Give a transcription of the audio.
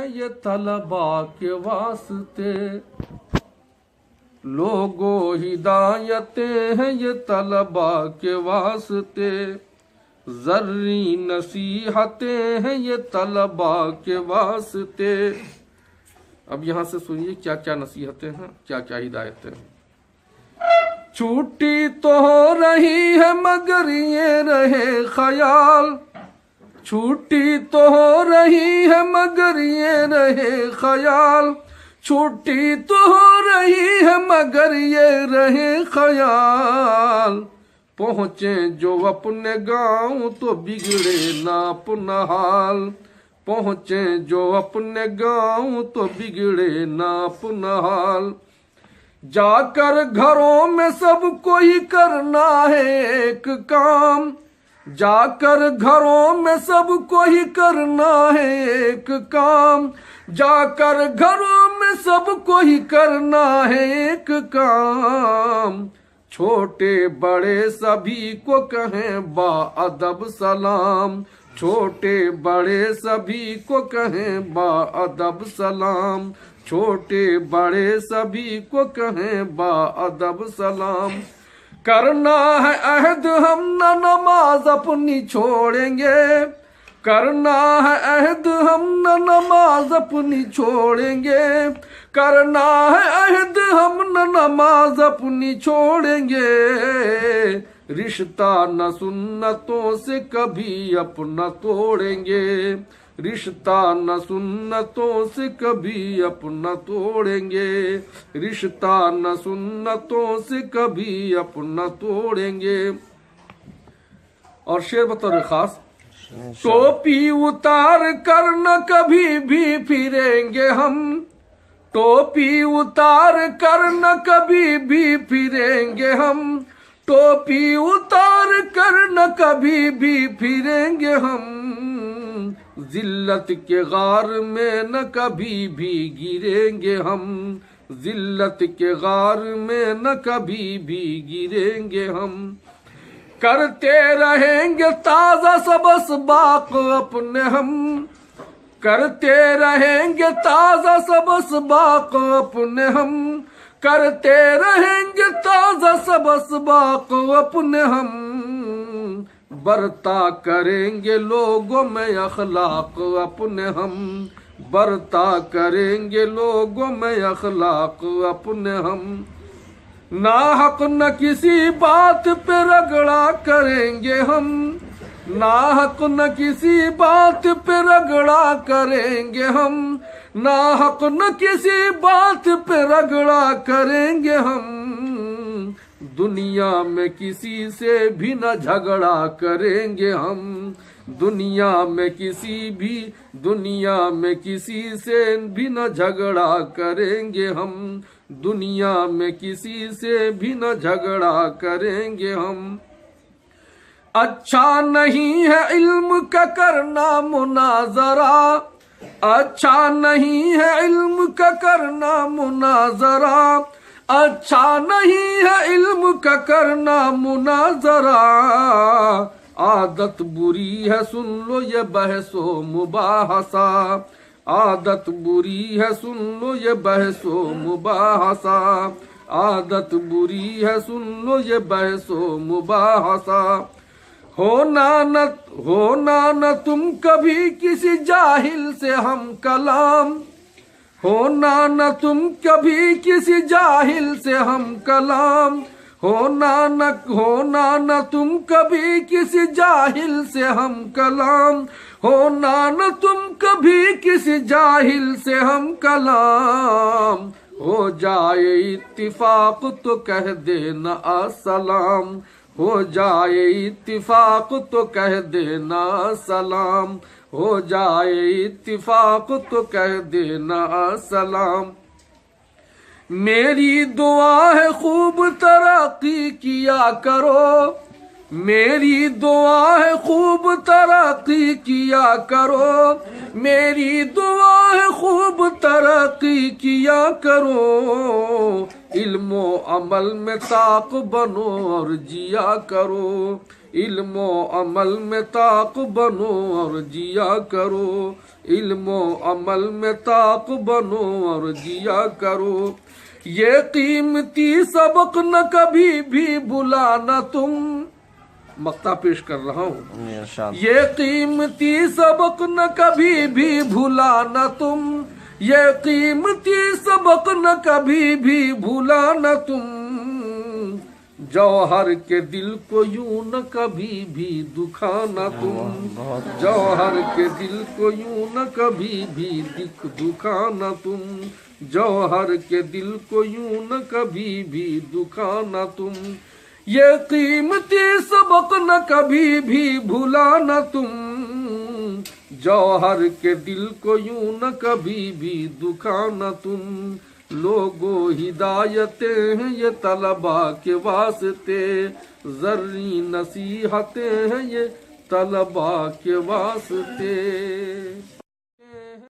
ये तलबा के वास्ते, लोगो हिदायतें हैं ये तलबा के वास्ते, जर्री नसीहतें हैं ये तलबा के वास्ते। अब यहाँ से सुनिए क्या क्या नसीहतें हैं, क्या क्या हिदायतें हैं। छुट्टी तो हो रही है मगर ये रहे ख्याल, छुट्टी तो हो रही है मगर ये रहे ख्याल, छुट्टी तो हो रही है मगर ये रहे ख्याल। पहुँचे जो अपने गाँव तो बिगड़े ना अपना हाल, पहुँचे जो अपने गाँव तो बिगड़े ना अपना हाल। जाकर घरों में सबको ही करना है एक काम, जाकर घरों में सबको ही करना है एक काम, जाकर घरों में सबको ही करना है एक काम। छोटे बड़े सभी को कहें बाअदब सलाम, छोटे बड़े सभी को कहें बाअदब सलाम, छोटे बड़े सभी को कहें बाअदब सलाम। करना है अहद हम न नमाज अपनी छोड़ेंगे, करना है अहद हम न नमाज अपनी छोड़ेंगे, करना है अहद हम न नमाज अपनी छोड़ेंगे। रिश्ता न सुन्नतों से कभी अपना तोड़ेंगे, रिश्ता न सुन्नतों से कभी अपना तोड़ेंगे, रिश्ता न सुन्नतों से कभी अपना तोड़ेंगे। और शेर बतौर खास, टोपी उतार कर न कभी भी फिरेंगे हम, टोपी उतार कर न कभी भी फिरेंगे हम, टोपी उतार कर न कभी भी फिरेंगे हम। जिल्लत के गार में न कभी भी गिरेंगे हम, जिल्लत के गार में न कभी भी गिरेंगे हम। करते रहेंगे ताजा सबस बाक अपने हम, करते रहेंगे ताजा सबस बाक अपने हम, करते रहेंगे ताजा सबस बाक अपने हम। बरता करेंगे लोगों में अखलाक अपने हम, बरता करेंगे लोगों में अखलाक अपने हम। ना हक न किसी बात पे रगड़ा करेंगे हम, ना हक न किसी बात पे रगड़ा करेंगे हम, ना हक न किसी बात पे रगड़ा करेंगे हम। दुनिया में किसी से भी न झगड़ा करेंगे हम, दुनिया में किसी भी, दुनिया में किसी से भी न झगड़ा करेंगे हम, दुनिया में किसी से भी न झगड़ा करेंगे हम। अच्छा नहीं है इल्म का करना मुनाजरा, अच्छा नहीं है इल्म का करना मुनाजरा, अच्छा नहीं है इल्म का करना मुनाजरा। आदत बुरी है सुन लो ये बहसो मुबाहसा, आदत बुरी है सुन लो ये बहसो मुबाहसा, आदत बुरी है सुन लो ये बहसो मुबाहसा। होना न तुम कभी किसी जाहिल से हम कलाम, होना न तुम कभी किसी जाहिल से हम कलाम, होना न तुम कभी किसी जाहिल से हम कलाम, होना न तुम कभी किसी जाहिल से हम कलाम। हो जाए इत्तिफाक तो कह देना अस्सलाम, हो जाए इत्तिफाक तो कह देना सलाम, हो जाए इत्तिफाक तो कह देना सलाम। मेरी दुआ है खूब तरक्की किया करो, मेरी दुआ है खूब तरक्की किया करो, मेरी दुआ है खूब तरक्की किया करो। इल्मो अमल में ताक बनो और जिया करो, इल्मो अमल में ताक बनो और जिया करो, इल्मो अमल में ताक बनो और जिया करो। ये कीमती सबक न कभी भी भुलाना तुम, मक्ता पेश कर रहा हूँ। ये कीमती सबक न कभी भी भुलाना तुम, ये कीमती सबक न कभी भी भुलाना तुम। जौहर के दिल को यूं न कभी भी दुखाना तुम, जौहर के दिल को यूं न कभी भी दुखाना तुम, जौहर के दिल को यूं न कभी भी दुखाना तुम। ये कीमती सबक न कभी भी भुलाना तुम, जौहर के दिल को यूं न कभी भी दुखाना तुम। लोगो हिदायतें हैं ये तलबा के वास्ते, जर्री नसीहतें हैं ये तलबा के वास्ते।